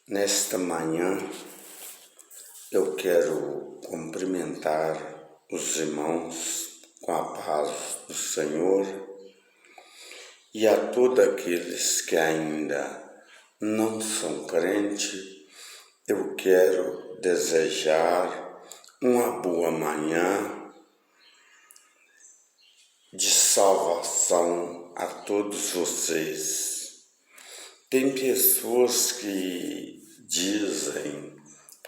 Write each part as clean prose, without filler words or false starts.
Nesta manhã eu quero cumprimentar os irmãos com a paz do Senhor e a todos aqueles que ainda não são crentes, eu quero desejar uma boa manhã de salvação a todos vocês. Tem pessoas que dizem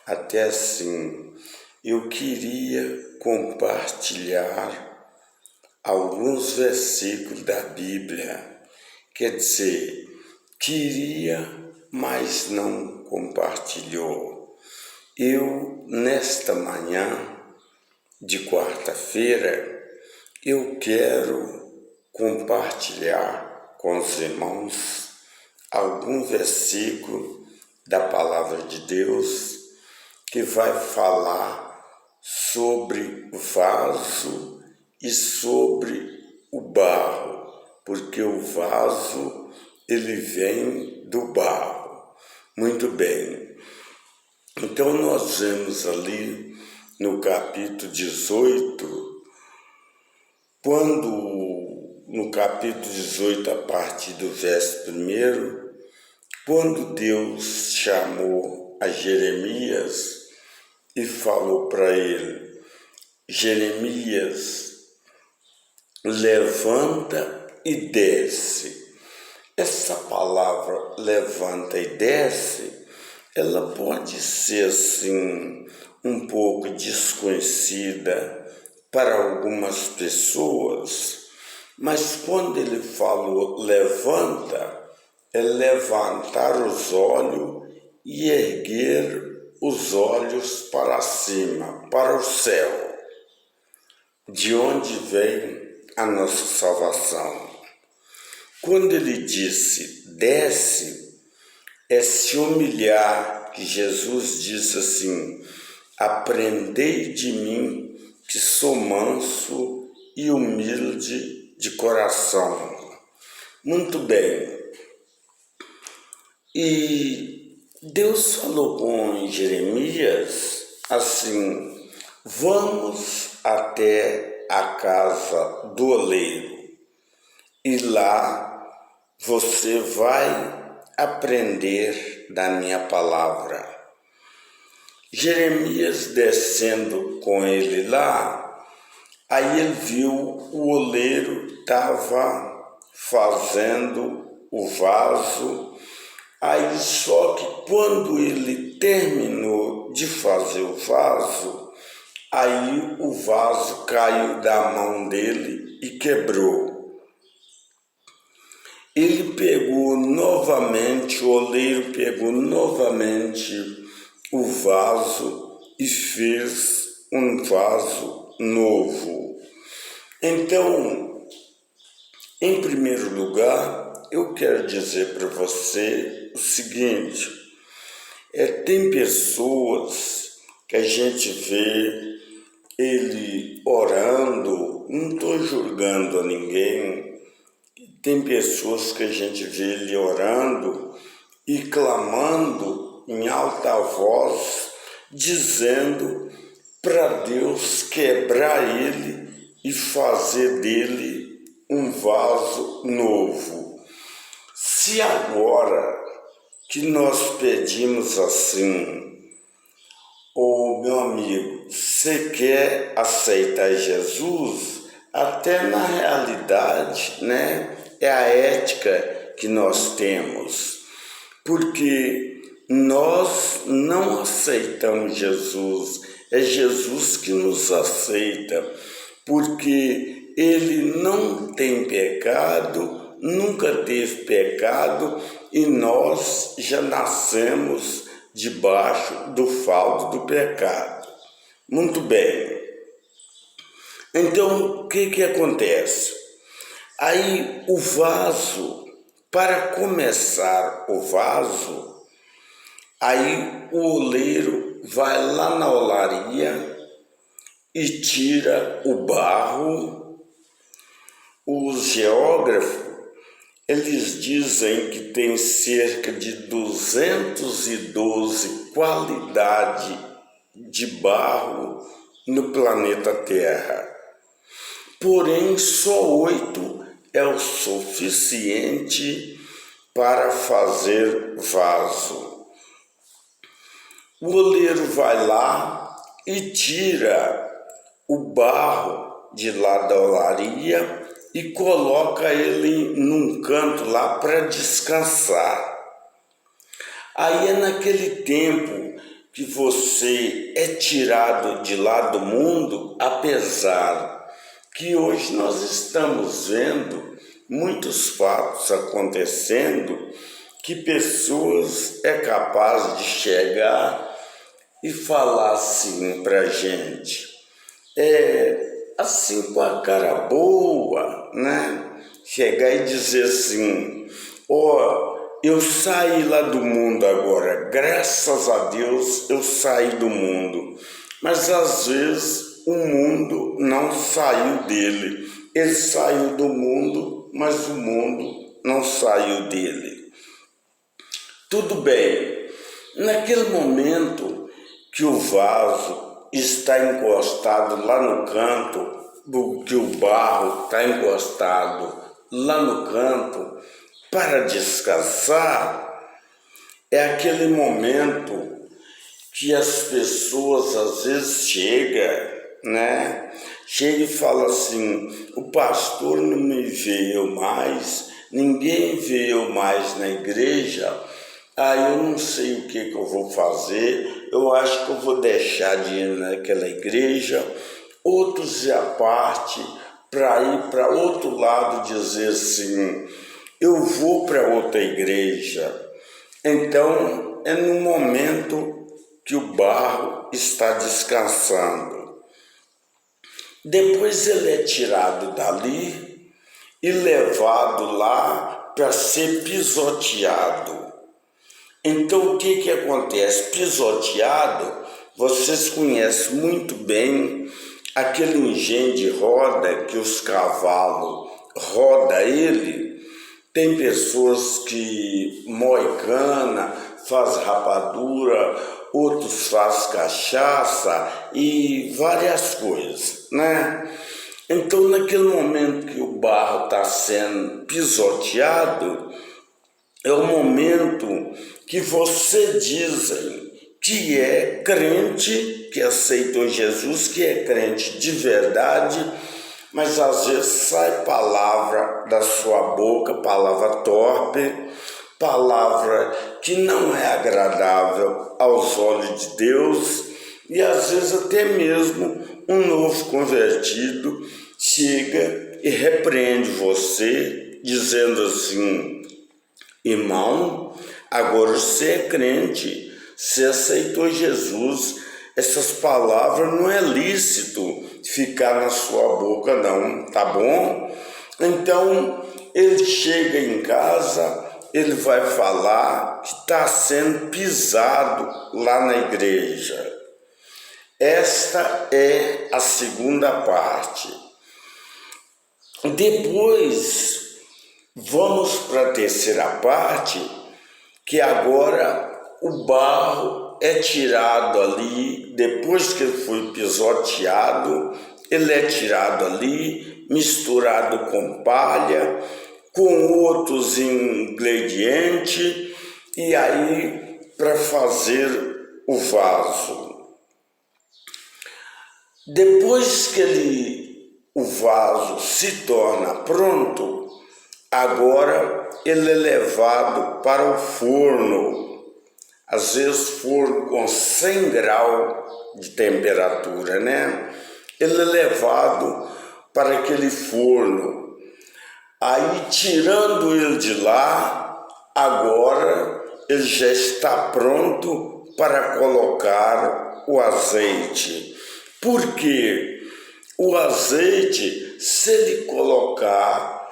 até assim: eu queria compartilhar alguns versículos da Bíblia, quer dizer, queria, mas não compartilhou. Eu, nesta manhã de quarta-feira, eu quero compartilhar com os irmãos algum versículo da palavra de Deus que vai falar sobre o vaso e sobre o barro, porque o vaso ele vem do barro. Muito bem. Então nós vemos ali no capítulo 18, no capítulo 18, a partir do verso 1, quando Deus chamou a Jeremias e falou para ele: Jeremias, levanta e desce. Essa palavra levanta e desce, ela pode ser assim um pouco desconhecida para algumas pessoas, mas quando ele falou levanta, é levantar os olhos e erguer os olhos para cima, para o céu, de onde vem a nossa salvação. Quando ele disse desce, é se humilhar, que Jesus disse assim: aprendei de mim, que sou manso e humilde de coração. Muito bem. E Deus falou com Jeremias assim: vamos até a casa do oleiro e lá você vai aprender da minha palavra. Jeremias descendo com ele lá, aí ele viu o oleiro estava fazendo o vaso. Aí só que quando ele terminou de fazer o vaso, aí o vaso caiu da mão dele e quebrou. Ele pegou novamente, o oleiro pegou novamente o vaso e fez um vaso novo. Então, em primeiro lugar, eu quero dizer para você o seguinte: tem pessoas que a gente vê ele orando, não estou julgando a ninguém, tem pessoas que a gente vê ele orando e clamando em alta voz, dizendo para Deus quebrar ele e fazer dele um vaso novo. Se agora que nós pedimos assim: ô meu amigo, você quer aceitar Jesus? Até na realidade, é a ética que nós temos, porque nós não aceitamos Jesus, é Jesus que nos aceita, porque ele não tem pecado, nunca teve pecado, e nós já nascemos debaixo do fardo do pecado. Muito bem. Então, o que acontece? Aí o vaso, para começar o vaso, aí o oleiro vai lá na olaria e tira o barro. Os geógrafos eles dizem que tem cerca de 212 qualidades de barro no planeta Terra. Porém, só 8 é o suficiente para fazer vaso. O oleiro vai lá e tira o barro de lá da olaria e coloca ele num canto lá para descansar. Aí é naquele tempo que você é tirado de lá do mundo, apesar que hoje nós estamos vendo muitos fatos acontecendo que pessoas é capaz de chegar e falar assim pra gente, assim com a cara boa, né? Chegar e dizer assim, eu saí lá do mundo agora, graças a Deus eu saí do mundo, mas às vezes o mundo não saiu dele, ele saiu do mundo, mas o mundo não saiu dele. Tudo bem, naquele momento que o vaso está encostado lá no canto, que o barro está encostado lá no canto para descansar, é aquele momento que as pessoas às vezes chegam e falam assim, o pastor não me veio mais, ninguém veio mais na igreja, eu não sei o que eu vou fazer, eu acho que eu vou deixar de ir naquela igreja. Outros à parte para ir para outro lado dizer assim, eu vou para outra igreja. Então é no momento que o barro está descansando. Depois ele é tirado dali e levado lá para ser pisoteado. Então o que acontece? Pisoteado, vocês conhecem muito bem aquele engenho de roda que os cavalos rodam ele. Tem pessoas que moem cana, faz rapadura, outros faz cachaça e várias coisas, né? Então naquele momento que o barro está sendo pisoteado, é o momento que você dizem que é crente, que aceitou Jesus, que é crente de verdade, mas às vezes sai palavra da sua boca, palavra torpe, palavra que não é agradável aos olhos de Deus, e às vezes até mesmo um novo convertido chega e repreende você, dizendo assim, irmão, agora você é crente, você aceitou Jesus, essas palavras não é lícito ficar na sua boca não, tá bom? Então, ele chega em casa, ele vai falar que está sendo pisado lá na igreja. Esta é a segunda parte. Depois, vamos para a terceira parte, que agora o barro é tirado ali, depois que ele foi pisoteado, ele é tirado ali, misturado com palha, com outros ingredientes, e aí para fazer o vaso. Depois que o vaso se torna pronto, agora ele é levado para o forno, às vezes forno com 100 graus de temperatura, né? Ele é levado para aquele forno. Aí, tirando ele de lá, agora ele já está pronto para colocar o azeite. Porque o azeite, se ele colocar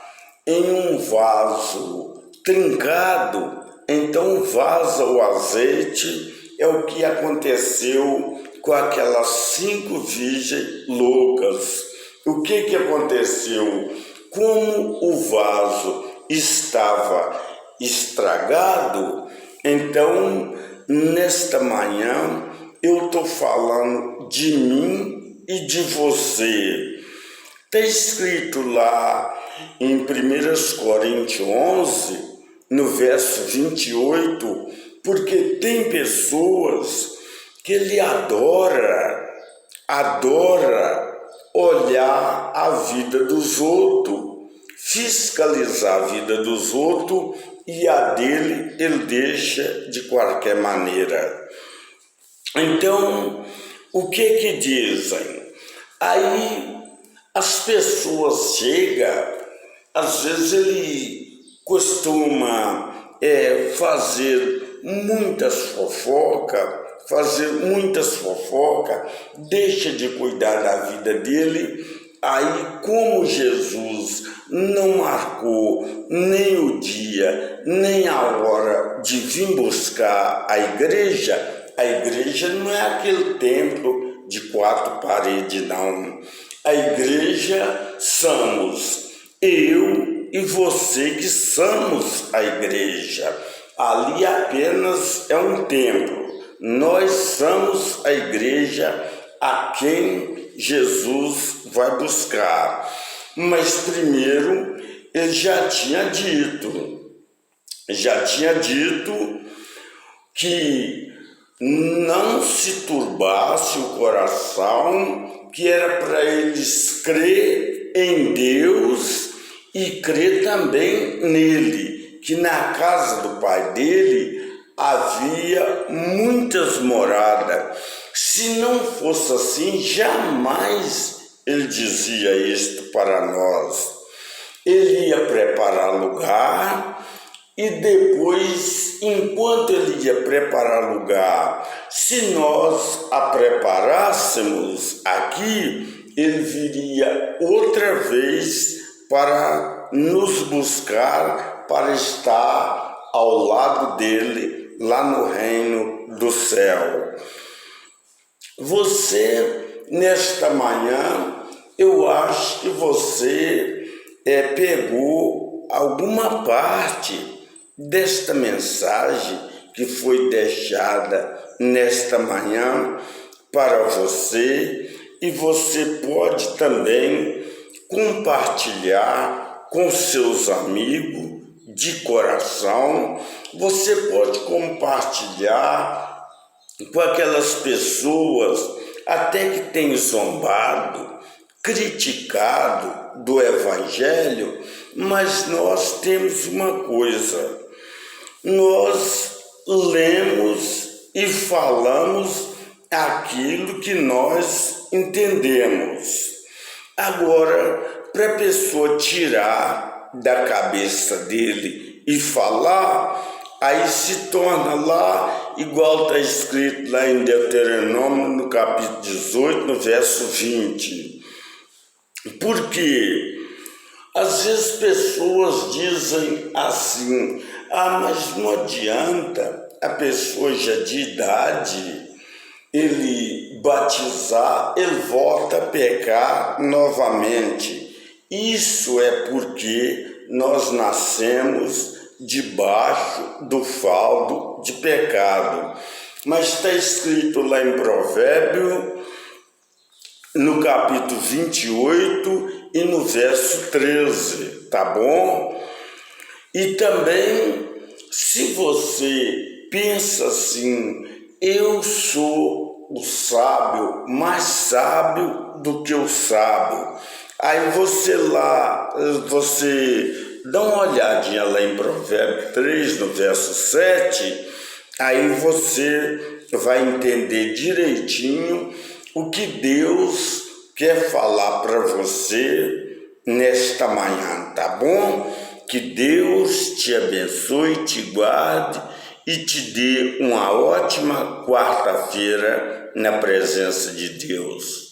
em um vaso trincado, então vaza o azeite. É o que aconteceu com aquelas 5 virgens loucas. O que aconteceu? Como o vaso estava estragado. Então, nesta manhã, eu estou falando de mim e de você. Está escrito lá em 1 Coríntios 11, no verso 28, porque tem pessoas que ele adora olhar a vida dos outros, fiscalizar a vida dos outros, e a dele ele deixa de qualquer maneira. Então, o que dizem? Aí as pessoas chegam, às vezes ele costuma fazer muitas fofocas, deixa de cuidar da vida dele. Aí, como Jesus não marcou nem o dia, nem a hora de vir buscar a igreja não é aquele templo de 4 paredes, não. A igreja somos eu e você que somos a igreja. Ali apenas é um templo. Nós somos a igreja a quem Jesus vai buscar. Mas primeiro ele já tinha dito que não se turbasse o coração, que era para eles crer em Deus e crer também nele, que na casa do pai dele havia muitas moradas. Se não fosse assim, jamais ele dizia isto para nós. Ele ia preparar lugar e depois, enquanto ele ia preparar lugar, se nós a preparássemos aqui, ele viria outra vez para nos buscar, para estar ao lado dele, lá no reino do céu. Você, nesta manhã, eu acho que você pegou alguma parte desta mensagem que foi deixada nesta manhã para você, e você pode também compartilhar com seus amigos de coração. Você pode compartilhar com aquelas pessoas até que têm zombado, criticado do Evangelho, mas nós temos uma coisa: nós lemos e falamos aquilo que nós entendemos. Agora, para a pessoa tirar da cabeça dele e falar, aí se torna lá, igual está escrito lá em Deuteronômio, no capítulo 18, no verso 20. Porque às vezes pessoas dizem assim: mas não adianta a pessoa já de idade, ele batizar, ele volta a pecar novamente. Isso é porque nós nascemos debaixo do fardo de pecado. Mas está escrito lá em Provérbio, no capítulo 28 e no verso 13, tá bom? E também, se você pensa assim: eu sou o sábio, mais sábio do que o sábio, aí você dá uma olhadinha lá em Provérbio 3, no verso 7, aí você vai entender direitinho o que Deus quer falar para você nesta manhã, tá bom? Que Deus te abençoe, te guarde e te dê uma ótima quarta-feira na presença de Deus.